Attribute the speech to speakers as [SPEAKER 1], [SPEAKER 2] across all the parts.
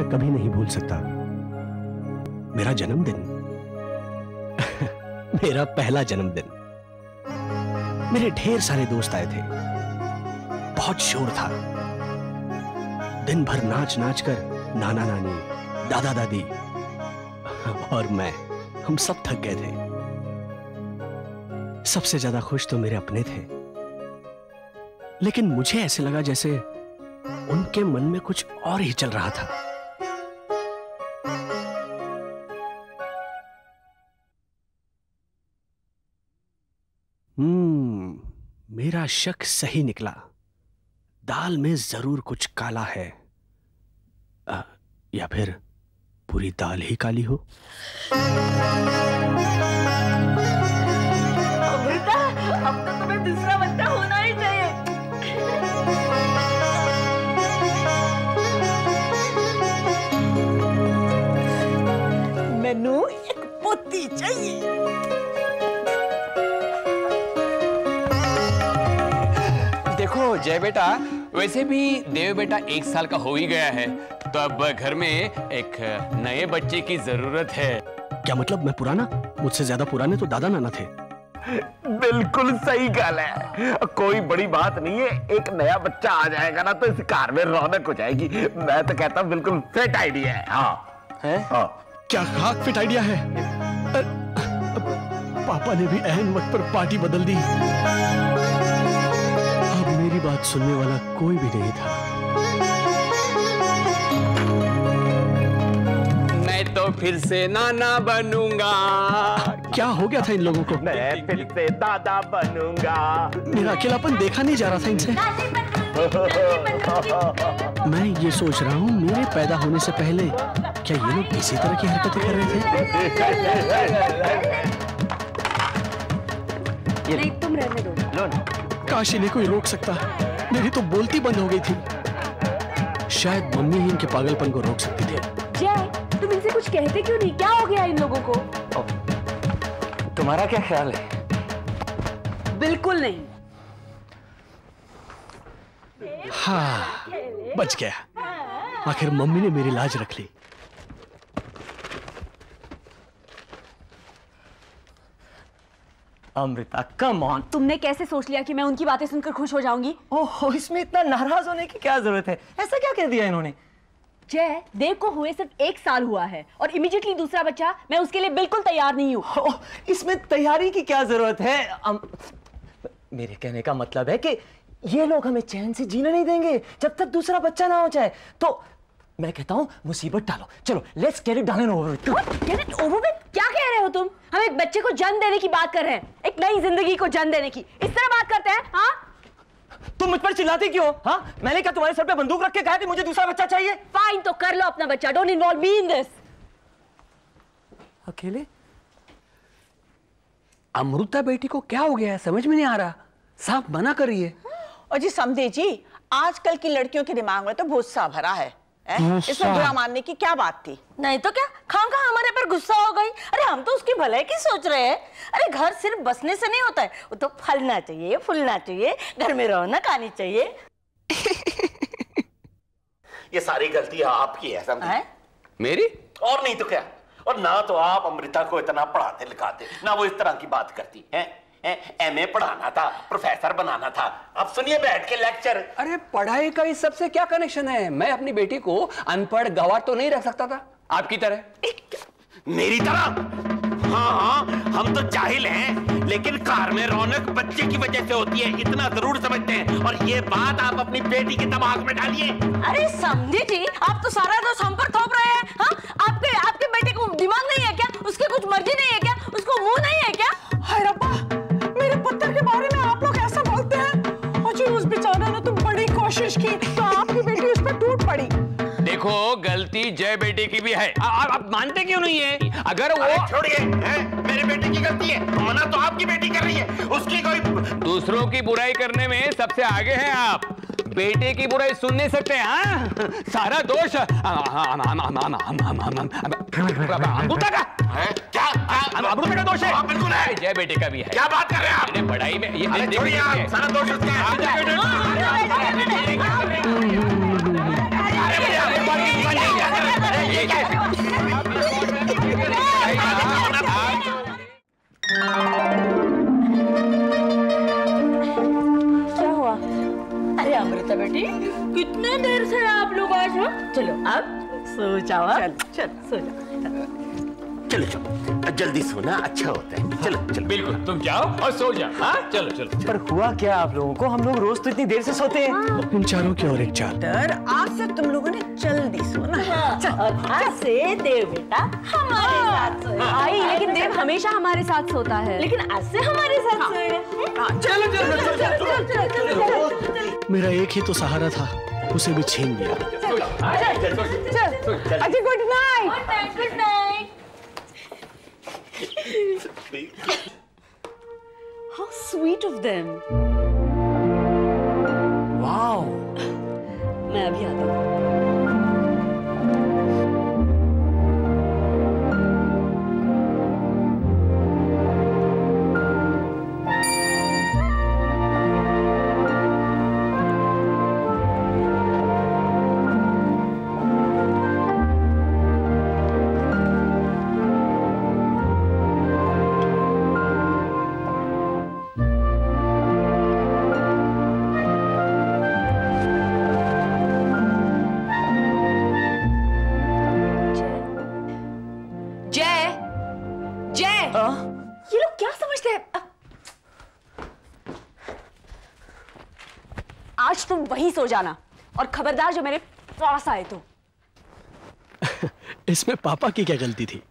[SPEAKER 1] कभी नहीं भूल सकता मेरा जन्मदिन। मेरा पहला जन्मदिन। मेरे ढेर सारे दोस्त आए थे, बहुत शोर था। दिन भर नाच नाच कर नाना नानी, दादा दादी और मैं, हम सब थक गए थे। सबसे ज्यादा खुश तो मेरे अपने थे, लेकिन मुझे ऐसे लगा जैसे उनके मन में कुछ और ही चल रहा था। मेरा शक सही निकला। दाल में जरूर कुछ काला है, या फिर पूरी दाल ही काली हो।
[SPEAKER 2] अमृता, अब तो तुम्हें दूसरा बच्चा होना ही चाहिए। मैनू एक पोती चाहिए।
[SPEAKER 3] देखो जय बेटा, वैसे भी देव बेटा 1 साल का हो ही गया है, तो अब घर में एक नए बच्चे की जरूरत है।
[SPEAKER 1] क्या मतलब मैं पुराना? मुझसे ज्यादा पुराने तो दादा नाना थे।
[SPEAKER 4] बिल्कुल सही गल है, कोई बड़ी बात नहीं है। एक नया बच्चा आ जाएगा ना तो इस घर में रौनक हो जाएगी। मैं तो कहता हूँ बिल्कुल फिट आइडिया है। हाँ
[SPEAKER 3] है?
[SPEAKER 4] हाँ।
[SPEAKER 1] क्या खाक फिट आइडिया है? पापा ने भी ऐन वक्त पर पार्टी बदल दी। अब मेरी बात सुनने वाला कोई भी नहीं था।
[SPEAKER 3] मैं तो फिर से नाना बनूंगा।
[SPEAKER 1] क्या हो गया था इन लोगों को?
[SPEAKER 4] मैं फिर से दादा बनूंगा।
[SPEAKER 1] मेरा अकेलापन देखा नहीं जा रहा था इनसे। मैं ये सोच रहा हूँ मेरे पैदा होने से पहले क्या ये लोग इसी तरह की हरकतें कर रहे थे?
[SPEAKER 2] नहीं, तुम रहने दो।
[SPEAKER 4] लो ना।
[SPEAKER 1] काश इन्हें कोई रोक सकता, मेरी तो बोलती बंद हो गई थी। शायद मम्मी ही इनके पागलपन को रोक सकती थी।
[SPEAKER 2] जय, तुम इनसे कुछ कहते क्यों नहीं? क्या हो गया इन लोगों को?
[SPEAKER 3] तुम्हारा क्या ख्याल है?
[SPEAKER 2] बिल्कुल नहीं।
[SPEAKER 1] हाँ, बच गया। आखिर मम्मी ने मेरी लाज रख ली।
[SPEAKER 5] Amrita come on.
[SPEAKER 2] तुमने कैसे सोच लिया कि मैं उनकी बातें सुनकर खुश हो जाऊंगी?
[SPEAKER 5] ओह, इसमें इतना नाराज होने की क्या जरूरत है? ऐसा क्या कह दिया इन्होंने?
[SPEAKER 2] जय, देव को हुए सिर्फ 1 साल हुआ है और इमीडिएटली दूसरा बच्चा, मैं उसके लिए बिल्कुल तैयार नहीं हूँ।
[SPEAKER 5] इसमें तैयारी की क्या जरूरत है? मेरे कहने का मतलब है कि ये लोग हमें चैन से जीने नहीं देंगे जब तक दूसरा बच्चा ना हो जाए। तो मैं कहता हूँ मुसीबत टालो, चलो let's get it done and over with.
[SPEAKER 2] Get it over with? क्या कह रहे हो तुम? हम एक बच्चे को जन्म देने की बात कर रहे हैं, एक नई जिंदगी को जन्म देने की। इस तरह बात करते हैं? हाँ,
[SPEAKER 5] तुम मुझ पर चिल्लाती क्यों? हाँ, मैंने क्या तुम्हारे सर पे बंदूक रख के कहा कि मुझे दूसरा बच्चा चाहिए?
[SPEAKER 2] फाइन, तो कर लो अपना बच्चा। Don't involve me in this.
[SPEAKER 5] अकेले?
[SPEAKER 3] अमृता बेटी को क्या हो गया है, समझ में नहीं आ रहा। साफ मना कर रही है।
[SPEAKER 6] और जी समझे जी, आजकल की लड़कियों के दिमाग में तो गुस्सा भरा है। इसमें बुरा मानने की क्या बात थी?
[SPEAKER 7] नहीं तो क्या, खामखा हमारे पर गुस्सा हो गई। अरे हम तो उसकी भलाई की सोच रहे हैं। अरे घर सिर्फ बसने से नहीं होता है, वो तो फलना चाहिए, फूलना चाहिए, घर में रौनक आनी चाहिए।
[SPEAKER 4] ये सारी गलती आपकी है समझे?
[SPEAKER 3] मेरी?
[SPEAKER 4] और नहीं तो क्या। और ना तो आप अमृता को इतना पढ़ाते लिखाते, ना वो इस तरह की बात करती है। एमए पढ़ाना था, प्रोफेसर बनाना था, अब सुनिए बैठ के लेक्चर।
[SPEAKER 3] अरे पढ़ाई का इस सबसे क्या कनेक्शन है? मैं अपनी बेटी को अनपढ़ गवार तो नहीं रख सकता था आपकी तरह।
[SPEAKER 4] मेरी तरह? हाँ हाँ, हम तो जाहिल हैं, लेकिन कार में रौनक बच्चे की वजह से होती है, इतना जरूर समझते हैं। और ये बात आप अपनी बेटी के दिमाग में डालिए।
[SPEAKER 7] अरे समझी थी, आप तो सारा दोष हम पर थोप रहे हैं। हाँ, आपके बेटे को दिमाग नहीं है क्या? उसकी कुछ मर्जी नहीं है क्या? उसको मुंह नहीं है क्या?
[SPEAKER 6] हाय रब्बा, मेरे पुत्र के बारे में आप लोग ऐसा बोलते हैं? और जी उस बेचारे ने तो बड़ी कोशिश की, तो आपकी बेटी उस पर टूट पड़ी।
[SPEAKER 3] देखो गलती जय बेटे की भी है, आप मानते क्यों नहीं है? अगर वो
[SPEAKER 4] छोड़िए, मेरे बेटे की गलती है, मना तो आपकी बेटी कर रही है, उसकी कोई।
[SPEAKER 3] दूसरों की बुराई करने में सबसे आगे हैं आप, बेटे की बुराई सुन नहीं सकते। हाँ, सारा दोष अमृता का।
[SPEAKER 4] क्या
[SPEAKER 3] अमृता का दोष है?
[SPEAKER 4] बिल्कुल है,
[SPEAKER 3] जय बेटे का भी है।
[SPEAKER 4] क्या बात कर रहे हैं आप?
[SPEAKER 3] पढ़ाई में ये
[SPEAKER 4] सारा दोष उसका है।
[SPEAKER 7] कितने देर से आप लोग आज हो? चलो अब सो जाओ। चल सो जाओ।
[SPEAKER 4] चलो चलो, जल्दी सोना अच्छा होता है। चलो चलो,
[SPEAKER 3] बिल्कुल, तुम जाओ और सो जाओ। हाँ, चलो चलो।
[SPEAKER 5] पर हुआ क्या आप लोगों को? हम लोग रोज तो इतनी देर से सोते हैं।
[SPEAKER 1] इन चारों की और एक चाल।
[SPEAKER 6] पुत्र, आज से तुम लोगों ने जल्दी सोना है।
[SPEAKER 7] और आज से देव बेटा हमारे साथ सोएगा।
[SPEAKER 2] आई, लेकिन देव हमेशा हमारे साथ सोता है।
[SPEAKER 7] लेकिन आज से हमारे साथ सोएगा।
[SPEAKER 6] चलो चलो।
[SPEAKER 1] मेरा एक ही तो सहारा था, उसे भी छीन लिया।
[SPEAKER 6] अजी good night.
[SPEAKER 7] Good night.
[SPEAKER 2] How sweet of them.
[SPEAKER 5] Wow,
[SPEAKER 2] मैं अभी आता हूँ। ये लोग क्या समझते हैं? आज तुम वहीं सो जाना और खबरदार जो मेरे पास आए तो।
[SPEAKER 1] इसमें पापा की क्या गलती थी?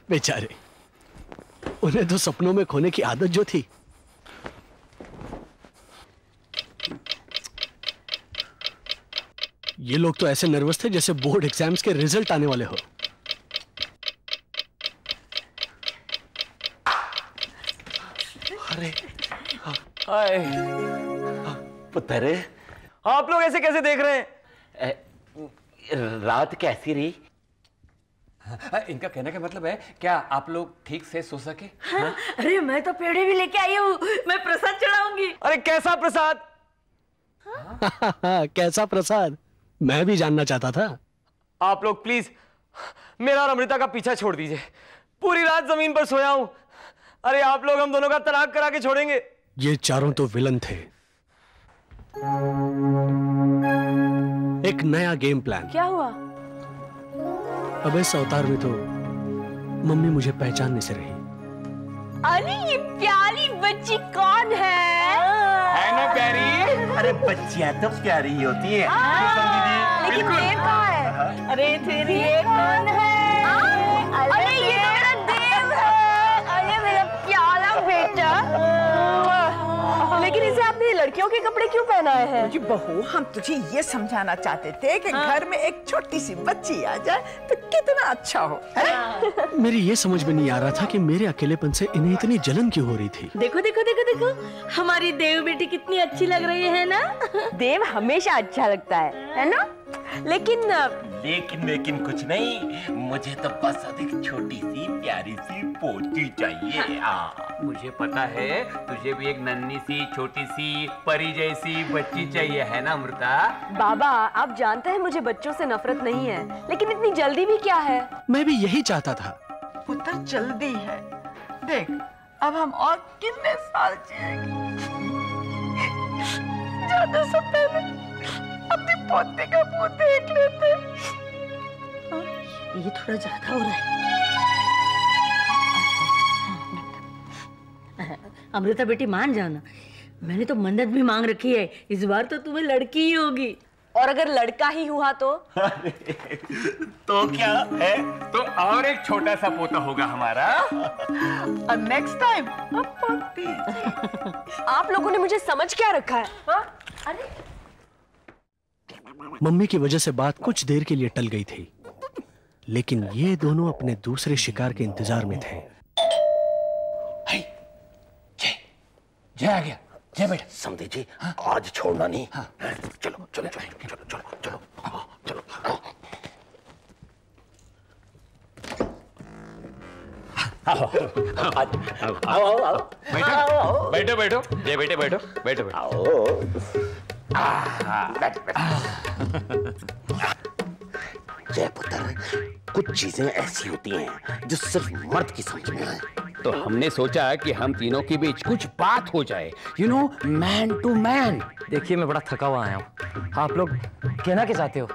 [SPEAKER 1] बेचारे, उन्हें तो सपनों में खोने की आदत जो थी। ये लोग तो ऐसे नर्वस थे जैसे बोर्ड एग्जाम्स के रिजल्ट आने वाले हो।
[SPEAKER 5] हाय
[SPEAKER 4] पुत्र,
[SPEAKER 5] आप लोग ऐसे कैसे देख रहे हैं?
[SPEAKER 4] रात कैसी रही?
[SPEAKER 3] इनका कहने का मतलब है, क्या आप लोग ठीक से सो सके?
[SPEAKER 7] हाँ? अरे मैं तो पेड़े भी लेके आई हूँ, मैं प्रसाद चढ़ाऊंगी।
[SPEAKER 5] अरे कैसा प्रसाद?
[SPEAKER 1] कैसा प्रसाद? मैं भी जानना चाहता था।
[SPEAKER 5] आप लोग प्लीज मेरा और अमृता का पीछा छोड़ दीजिए। पूरी रात जमीन पर सोया हूं। अरे आप लोग हम दोनों का तलाक करा के छोड़ेंगे।
[SPEAKER 1] ये चारों तो विलन थे। एक नया गेम प्लान।
[SPEAKER 2] क्या हुआ?
[SPEAKER 1] अब इस अवतार में तो मम्मी मुझे पहचानने से रही।
[SPEAKER 2] अरे ये प्यारी बच्ची कौन है?
[SPEAKER 3] ना प्यारी?
[SPEAKER 4] अरे बच्चियां तो प्यारी ही होती है।
[SPEAKER 2] लेकिन देव कहाँ है?
[SPEAKER 7] अरे फिर ये कौन है?
[SPEAKER 2] अरे ये तो मेरा देव है। अरे मेरा प्यारा बेटा। लेकिन इसे आपने लड़कियों के कपड़े क्यों पहनाए हैं?
[SPEAKER 6] जी बहू, हम तुझे ये समझाना चाहते थे कि घर में एक छोटी सी बच्ची आ जाए तो कितना अच्छा हो।
[SPEAKER 1] मेरी ये समझ में नहीं आ रहा था कि मेरे अकेलेपन से इन्हें इतनी जलन क्यों हो रही थी।
[SPEAKER 7] देखो देखो देखो देखो, हमारी देव बेटी कितनी अच्छी लग रही है ना?
[SPEAKER 2] देव हमेशा अच्छा लगता है ना?
[SPEAKER 4] लेकिन कुछ नहीं, मुझे तो बस एक छोटी सी प्यारी सी पोती चाहिए।
[SPEAKER 3] मुझे पता है, तुझे भी एक नन्ही सी छोटी सी परी जैसी बच्ची चाहिए, है ना अमृता?
[SPEAKER 2] बाबा, आप जानते हैं मुझे बच्चों से नफरत नहीं है, लेकिन इतनी जल्दी भी क्या है?
[SPEAKER 1] मैं भी यही चाहता था।
[SPEAKER 6] पुत्र जल्दी है, देख अब हम और कितने साल जिएंगे। जाने से पहले अपनी पोती का मुंह देख लेते।
[SPEAKER 7] ये थोड़ा ज्यादा हो रहा है। अमृता बेटी मान जाना, मैंने तो मन्नत भी मांग रखी है, इस बार तो तुम्हें लड़की ही होगी।
[SPEAKER 2] और अगर लड़का ही हुआ तो?
[SPEAKER 4] तो क्या है?
[SPEAKER 3] तो और एक छोटा सा पोता होगा हमारा।
[SPEAKER 6] नेक्स्ट टाइम पोती।
[SPEAKER 2] आप लोगों ने मुझे समझ क्या रखा है? हाँ? अरे
[SPEAKER 1] मम्मी की वजह से बात कुछ देर के लिए टल गई थी, लेकिन ये दोनों अपने दूसरे शिकार के इंतजार में थे।
[SPEAKER 3] जय आ गया। जय बेटा।
[SPEAKER 4] समझे जी, आज छोड़ना नहीं। चलो चलो चलो चलो चलो चलो चलो।
[SPEAKER 3] बैठो बैठो जय बेटे, बैठो बैठो बैठो।
[SPEAKER 4] जय पुत्र, कुछ चीजें ऐसी होती हैं जो सिर्फ मर्द की समझ में आए।
[SPEAKER 3] तो हमने सोचा कि हम तीनों के बीच कुछ बात हो जाए, you know, man to man.
[SPEAKER 5] देखिए मैं बड़ा थका हुआ आया हूँ, आप लोग कहना क्या चाहते हो?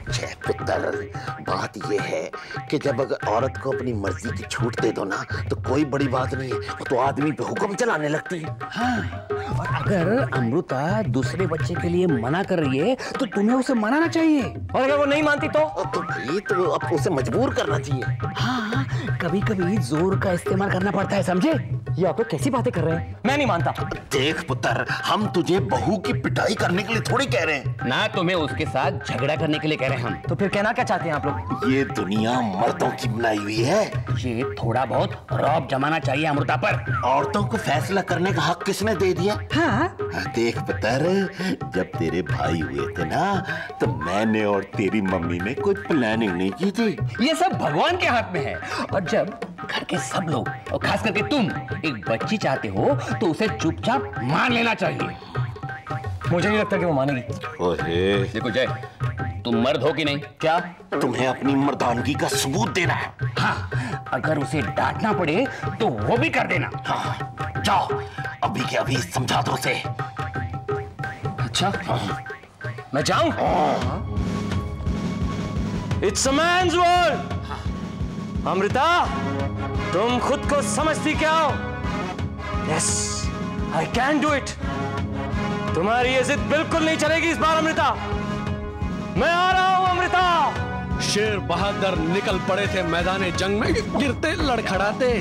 [SPEAKER 4] जय पुत्र, बात ये है कि जब अगर औरत को अपनी मर्जी की छूट दे दो ना तो कोई बड़ी बात नहीं है, वो तो आदमी पे हुक्म चलाने लगती है।
[SPEAKER 1] हाँ, और अगर अमृता दूसरे बच्चे के लिए मना कर रही है तो तुम्हें उसे मनाना चाहिए।
[SPEAKER 5] और अगर वो नहीं मानती तो
[SPEAKER 4] भाई तो अब उसे मजबूर करना चाहिए।
[SPEAKER 1] हाँ, कभी कभी जोर का इस्तेमाल करना पड़ता है, समझे?
[SPEAKER 5] ये आप लोग कैसी बातें कर रहे हैं? मैं नहीं मानता।
[SPEAKER 4] देख पुत्र, हम तुझे बहू की पिटाई करने के लिए थोड़ी कह रहे हैं
[SPEAKER 3] ना, तुम्हें उसके साथ झगड़ा करने के लिए कह रहे हैं हम।
[SPEAKER 5] तो फिर कहना क्या चाहते हैं आप लोग?
[SPEAKER 4] ये दुनिया मर्दों की बनाई हुई है,
[SPEAKER 3] ये थोड़ा बहुत रौब जमाना चाहिए अमृता पर।
[SPEAKER 4] औरतों को फैसला करने का हक किसने दे दिया?
[SPEAKER 1] हाँ,
[SPEAKER 4] देख पुत्र, जब तेरे भाई हुए थे ना तो मैंने और तेरी मम्मी ने कोई प्लानिंग नहीं की थी।
[SPEAKER 3] ये सब भगवान के हाथ में है। और जब घर के सब लोग और खास करके तुम एक बच्ची चाहते हो तो उसे चुपचाप मान लेना चाहिए।
[SPEAKER 5] मुझे नहीं लगता कि वो मानेगी।
[SPEAKER 4] ओहे,
[SPEAKER 3] देखो जय, तुम मर्द हो कि नहीं?
[SPEAKER 5] क्या?
[SPEAKER 4] तुम्हें अपनी मर्दानगी का सबूत देना है।
[SPEAKER 3] हाँ, अगर उसे डांटना पड़े तो वो भी कर देना।
[SPEAKER 4] हाँ, जाओ अभी के अभी समझा दो उसे।
[SPEAKER 5] अच्छा, मैं जाऊं? It's a man's world. Amrita, तुम खुद को समझती क्या हो? Yes, I can do it. तुम्हारी ये जिद बिल्कुल नहीं चलेगी इस बार अमृता। मैं आ रहा हूं अमृता।
[SPEAKER 1] शेर बहादुर निकल पड़े थे मैदाने जंग में, गिरते लड़खड़ाते,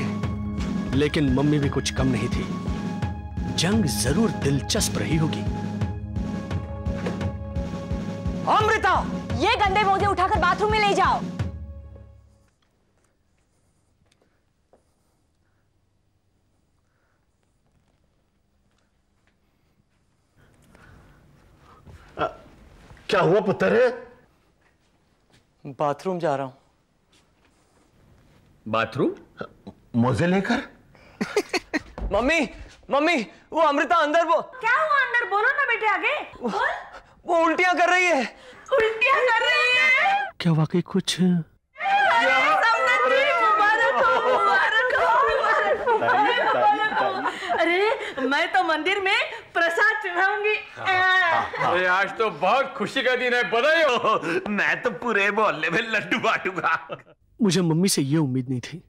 [SPEAKER 1] लेकिन मम्मी भी कुछ कम नहीं थी। जंग जरूर दिलचस्प रही होगी।
[SPEAKER 5] अमृता,
[SPEAKER 2] ये गंदे मोजे उठाकर बाथरूम में ले जाओ।
[SPEAKER 4] क्या हुआ पुत्र?
[SPEAKER 5] बाथरूम जा रहा हूं।
[SPEAKER 3] बाथरूम?
[SPEAKER 4] मोजे लेकर?
[SPEAKER 5] मम्मी, मम्मी, वो अमृता अंदर, वो
[SPEAKER 7] क्या हुआ अंदर? बोलो ना बेटे, आगे बोल।
[SPEAKER 5] वो उल्टियां कर रही है।
[SPEAKER 7] उल्टियां कर रही है?
[SPEAKER 1] क्या वाकई कुछ?
[SPEAKER 7] अरे मैं तो मंदिर में प्रसाद चढ़ाऊंगी।
[SPEAKER 3] अरे आज तो बहुत खुशी का दिन है, बधाई हो।
[SPEAKER 4] मैं तो पूरे मोहल्ले में लड्डू बांटूंगा।
[SPEAKER 1] मुझे मम्मी से ये उम्मीद नहीं थी।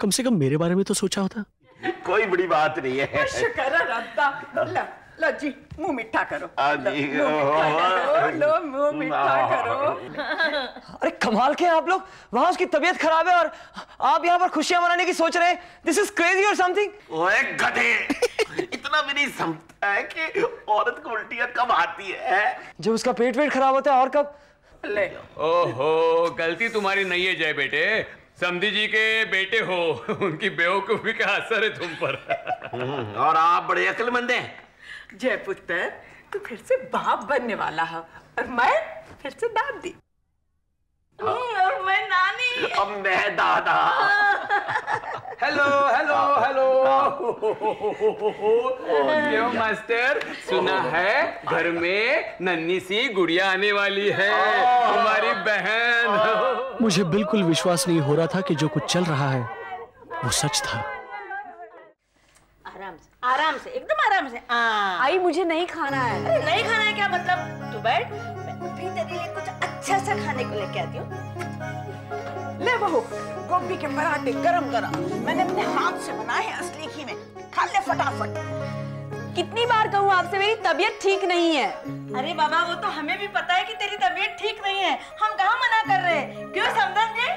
[SPEAKER 1] कम से कम मेरे बारे में तो सोचा होता।
[SPEAKER 4] कोई बड़ी बात नहीं है।
[SPEAKER 6] शुक्र है रब्बा। लो जी, मुंह मिठा करो। लो मुंह मिठा करो।
[SPEAKER 5] अरे कमाल के हैं आप लोग। वहां उसकी तबीयत खराब है और आप यहाँ पर खुशियां मनाने की सोच रहे हैं। दिस इज क्रेजी और समथिंग।
[SPEAKER 4] ओए गधे, इतना भी नहीं समझता है कि औरत को उल्टियां कब आती है?
[SPEAKER 5] जब उसका पेट खराब होता है, और कब?
[SPEAKER 6] ले
[SPEAKER 3] ओहो, गलती तुम्हारी नहीं है जय बेटे। समधी जी के बेटे हो, उनकी बेवकूफी का असर है तुम पर।
[SPEAKER 4] और आप बड़े अक्लमंद हैं।
[SPEAKER 6] जय पुत्र, तू फिर से बाप बनने वाला है और मैं फिर से दादी।
[SPEAKER 7] और मैं नानी।
[SPEAKER 4] अब मैं दादा।
[SPEAKER 3] Hello hello hello. क्यों मास्टर, सुना है घर में नन्ही सी गुड़िया आने वाली है, हमारी बहन।
[SPEAKER 1] मुझे बिल्कुल विश्वास नहीं हो रहा था कि जो कुछ चल रहा है वो सच था।
[SPEAKER 7] आराम से, एकदम आराम से।
[SPEAKER 2] आई, मुझे नहीं खाना है।
[SPEAKER 7] अरे नहीं खाना है क्या मतलब? तू बैठ, मैं अभी तेरे लिए कुछ अच्छा सा खाने को लेके आती हूँ।
[SPEAKER 6] ले बहू, गोभी के पराठे गरम गरम मैंने अपने हाथ से बनाए हैं, असली घी में। खा ले फटाफट।
[SPEAKER 2] कितनी बार कहूँ आपसे, मेरी तबीयत ठीक नहीं है।
[SPEAKER 7] अरे बाबा, वो तो हमें भी पता है कि तेरी तबीयत ठीक नहीं है। हम कहाँ मना कर रहे हैं? क्यों समझन जी?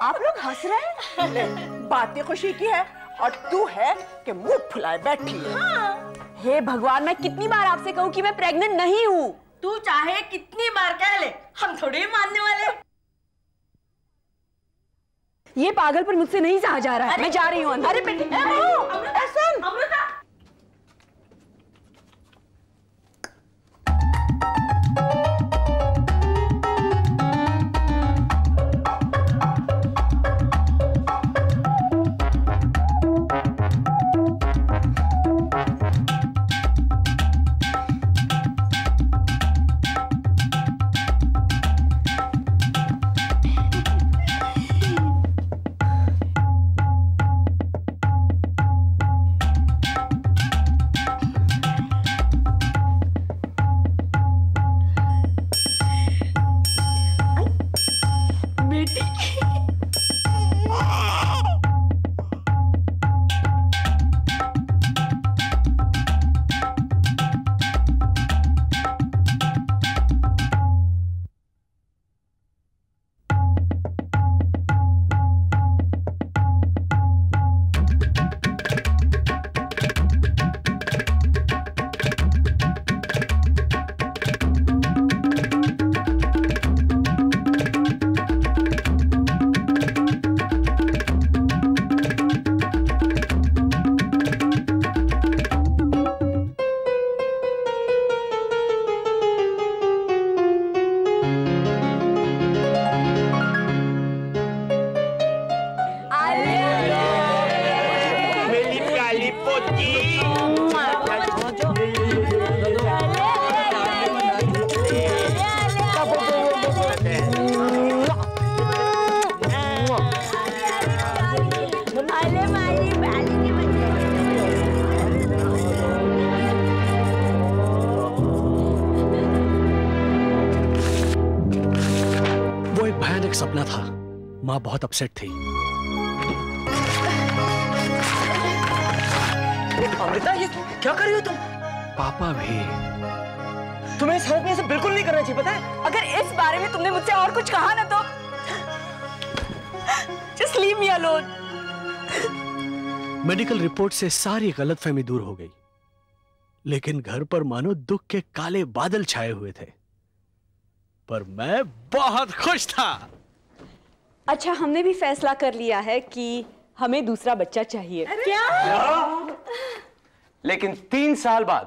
[SPEAKER 2] आप लोग हंस रहे हैं।
[SPEAKER 6] ले, बातें खुशी की है और तू है कि मुंह फुलाए बैठी है।
[SPEAKER 7] हाँ।
[SPEAKER 2] हे भगवान, मैं कितनी बार आपसे कहूँ कि मैं प्रेग्नेंट नहीं हूँ।
[SPEAKER 7] तू चाहे कितनी बार कह ले, हम थोड़ी ही मानने वाले।
[SPEAKER 2] ये पागलपन मुझसे नहीं सहा जा रहा है। मैं जा रही हूँ अंदर।
[SPEAKER 7] अरे बेटी, अमृता सुन। अमृता,
[SPEAKER 1] भयानक सपना था। माँ बहुत अपसेट थी।
[SPEAKER 5] अमृता, ये क्या कर रही हो तुम?
[SPEAKER 1] पापा भी।
[SPEAKER 5] तुम्हें इस हालत में ऐसा बिल्कुल नहीं करना चाहिए, पता है?
[SPEAKER 2] अगर इस बारे में तुमने मुझसे और कुछ कहा ना तो just leave me alone.
[SPEAKER 1] Medical report से सारी गलतफहमी दूर हो गई, लेकिन घर पर मानो दुख के काले बादल छाए हुए थे। पर मैं बहुत खुश था।
[SPEAKER 2] अच्छा, हमने भी फैसला कर लिया है कि हमें दूसरा बच्चा चाहिए।
[SPEAKER 5] लेकिन 3 साल बाद।